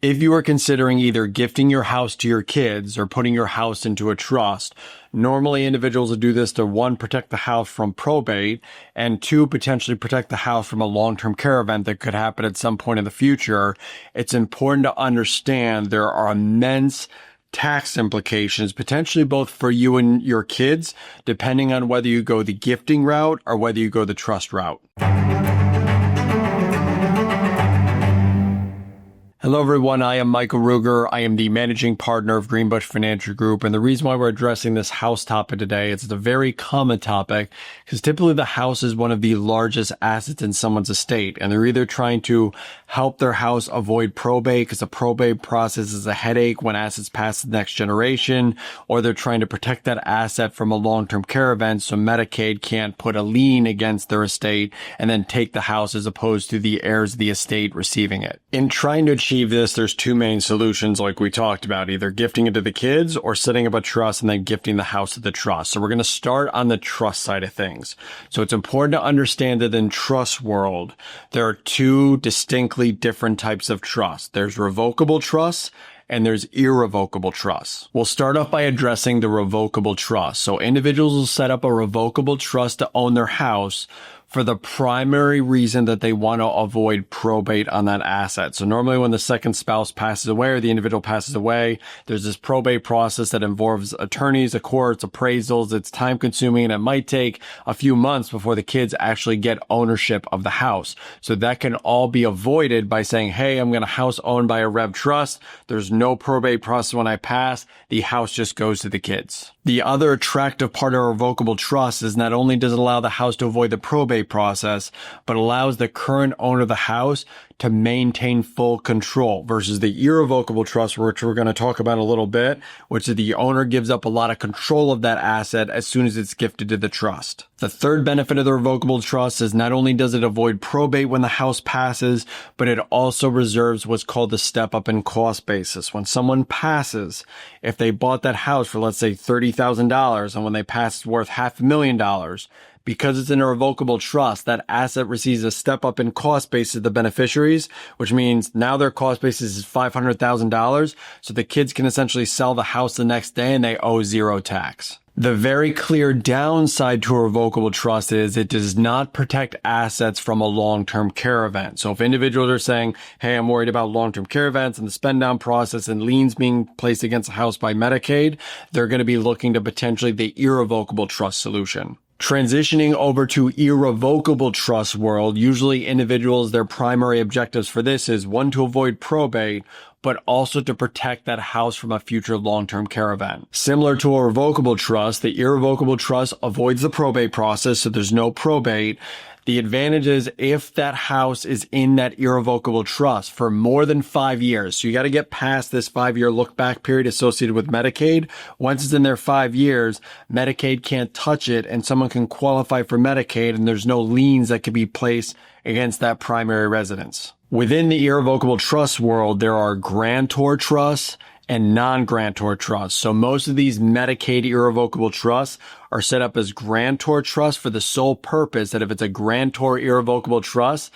If you are considering either gifting your house to your kids or putting your house into a trust, normally individuals would do this to, one, protect the house from probate, and two, potentially protect the house from a long-term care event that could happen at some point in the future. It's important to understand there are immense tax implications, potentially both for you and your kids, depending on whether you go the gifting route or whether you go the trust route. Hello, everyone. I am Michael Ruger. I am the managing partner of Greenbush Financial Group. And the reason why we're addressing this house topic today, it's a very common topic because typically the house is one of the largest assets in someone's estate. And they're either trying to help their house avoid probate because the probate process is a headache when assets pass to the next generation, or they're trying to protect that asset from a long-term care event so Medicaid can't put a lien against their estate and then take the house as opposed to the heirs of the estate receiving it. In trying to achieve this, there's two main solutions like we talked about, either gifting it to the kids or setting up a trust and then gifting the house to the trust. So we're going to start on the trust side of things. So it's important to understand that in trust world, there are two distinctly different types of trust. There's revocable trusts and there's irrevocable trusts. We'll start off by addressing the revocable trust. So individuals will set up a revocable trust to own their house for the primary reason that they want to avoid probate on that asset. So normally when the second spouse passes away or the individual passes away, there's this probate process that involves attorneys, the courts, appraisals. It's time consuming and it might take a few months before the kids actually get ownership of the house. So that can all be avoided by saying, hey, I'm going to house owned by a rev trust. There's no probate process when I pass. The house just goes to the kids. The other attractive part of a revocable trust is not only does it allow the house to avoid the probate process, but allows the current owner of the house to maintain full control versus the irrevocable trust, which we're going to talk about in a little bit, which is the owner gives up a lot of control of that asset as soon as it's gifted to the trust. The third benefit of the revocable trust is not only does it avoid probate when the house passes, but it also reserves what's called the step up in cost basis. When someone passes, if they bought that house for, let's say, $30,000, and when they pass it's worth $500,000, because it's in a revocable trust, that asset receives a step up in cost basis of the beneficiaries, which means now their cost basis is $500,000. So the kids can essentially sell the house the next day and they owe zero tax. The very clear downside to a revocable trust is it does not protect assets from a long-term care event. So if individuals are saying, hey, I'm worried about long-term care events and the spend down process and liens being placed against the house by Medicaid, they're going to be looking to potentially the irrevocable trust solution. Transitioning over to irrevocable trust world, usually individuals, their primary objectives for this is one, to avoid probate, but also to protect that house from a future long-term care event. Similar to a revocable trust, the irrevocable trust avoids the probate process, so there's no probate. The advantage is if that house is in that irrevocable trust for more than 5 years, so you got to get past this 5-year look back period associated with Medicaid. Once it's in there 5 years, Medicaid can't touch it and someone can qualify for Medicaid and there's no liens that can be placed against that primary residence. Within the irrevocable trust world, there are grantor trusts and non-grantor trusts. So most of these Medicaid irrevocable trusts are set up as grantor trusts for the sole purpose that if it's a grantor irrevocable trust,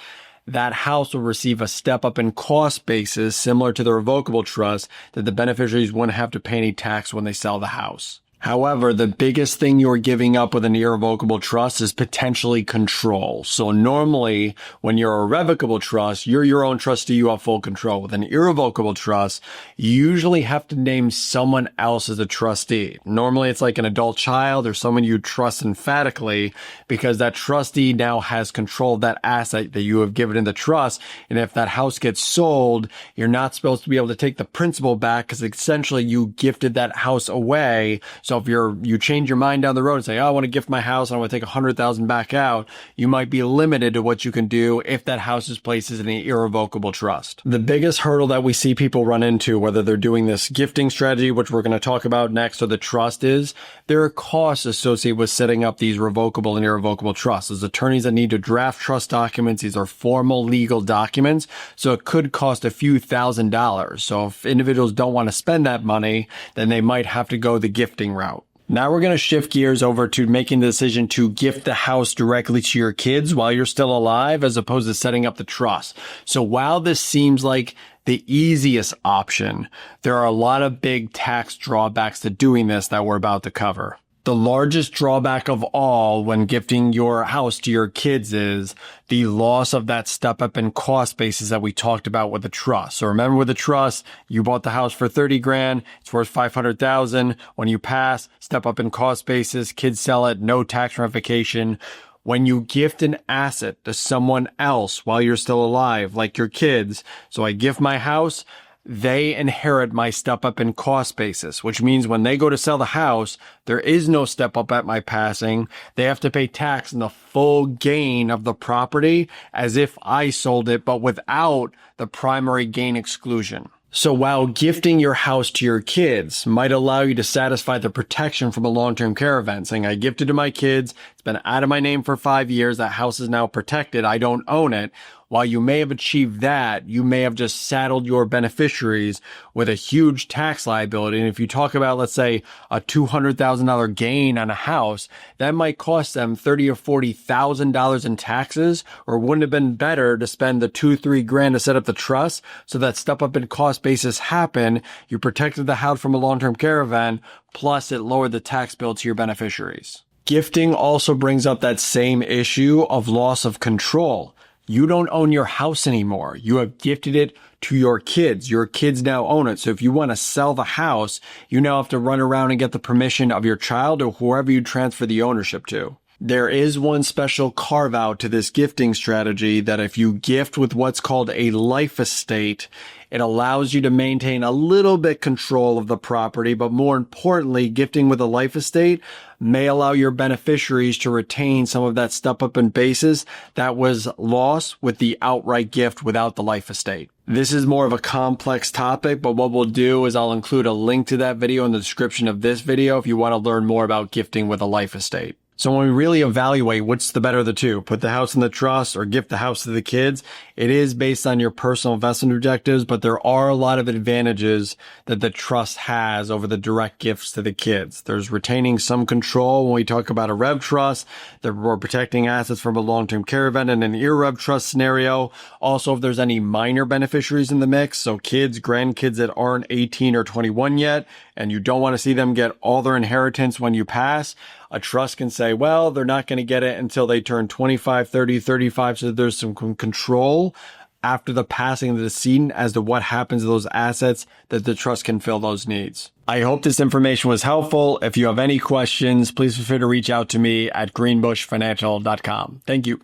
that house will receive a step up in cost basis similar to the revocable trust that the beneficiaries wouldn't have to pay any tax when they sell the house. However, the biggest thing you're giving up with an irrevocable trust is potentially control. So normally, when you're a revocable trust, you're your own trustee, you have full control. With an irrevocable trust, you usually have to name someone else as a trustee. Normally, it's like an adult child or someone you trust emphatically because that trustee now has control of that asset that you have given in the trust. And if that house gets sold, you're not supposed to be able to take the principal back because essentially you gifted that house away. So if you change your mind down the road and say, oh, I want to gift my house and I want to take $100,000 back out, you might be limited to what you can do if that house is placed in an irrevocable trust. The biggest hurdle that we see people run into, whether they're doing this gifting strategy, which we're going to talk about next, or the trust is, there are costs associated with setting up these revocable and irrevocable trusts. There's attorneys that need to draft trust documents. These are formal legal documents. So it could cost a few $1,000s. So if individuals don't want to spend that money, then they might have to go the gifting route. Now we're going to shift gears over to making the decision to gift the house directly to your kids while you're still alive as opposed to setting up the trust. So while this seems like the easiest option. There are a lot of big tax drawbacks to doing this that we're about to cover. The largest drawback of all when gifting your house to your kids is the loss of that step up in cost basis that we talked about with the trust. So remember with the trust, you bought the house for 30 grand, it's worth 500,000. When you pass, step up in cost basis, kids sell it, no tax ramification. When you gift an asset to someone else while you're still alive, like your kids, so I gift my house, they inherit my step up in cost basis, which means when they go to sell the house, there is no step up at my passing. They have to pay tax on the full gain of the property as if I sold it, but without the primary gain exclusion. So while gifting your house to your kids might allow you to satisfy the protection from a long-term care event, saying I gifted to my kids, it's been out of my name for 5 years, that house is now protected, I don't own it. While you may have achieved that, you may have just saddled your beneficiaries with a huge tax liability. And if you talk about, let's say, a $200,000 gain on a house, that might cost them $30,000 or $40,000 in taxes. Or wouldn't it have been better to spend the $2-3 grand to set up the trust so that step up in cost basis happened? You protected the house from a long-term care event, plus it lowered the tax bill to your beneficiaries. Gifting also brings up that same issue of loss of control. You don't own your house anymore. You have gifted it to your kids. Your kids now own it. So if you want to sell the house, you now have to run around and get the permission of your child or whoever you transfer the ownership to. There is one special carve out to this gifting strategy that if you gift with what's called a life estate, it allows you to maintain a little bit control of the property, but more importantly, gifting with a life estate may allow your beneficiaries to retain some of that step up in basis that was lost with the outright gift without the life estate. This is more of a complex topic, but what we'll do is I'll include a link to that video in the description of this video if you want to learn more about gifting with a life estate. So when we really evaluate what's the better of the two, put the house in the trust or gift the house to the kids, it is based on your personal investment objectives, but there are a lot of advantages that the trust has over the direct gifts to the kids. There's retaining some control when we talk about a rev trust, that we're protecting assets from a long-term care event in an irrev trust scenario. Also, if there's any minor beneficiaries in the mix, so kids, grandkids that aren't 18 or 21 yet, and you don't want to see them get all their inheritance when you pass, a trust can say, well, they're not going to get it until they turn 25, 30, 35. So there's some control after the passing of the decedent as to what happens to those assets that the trust can fill those needs. I hope this information was helpful. If you have any questions, please feel free to reach out to me at greenbushfinancial.com. Thank you.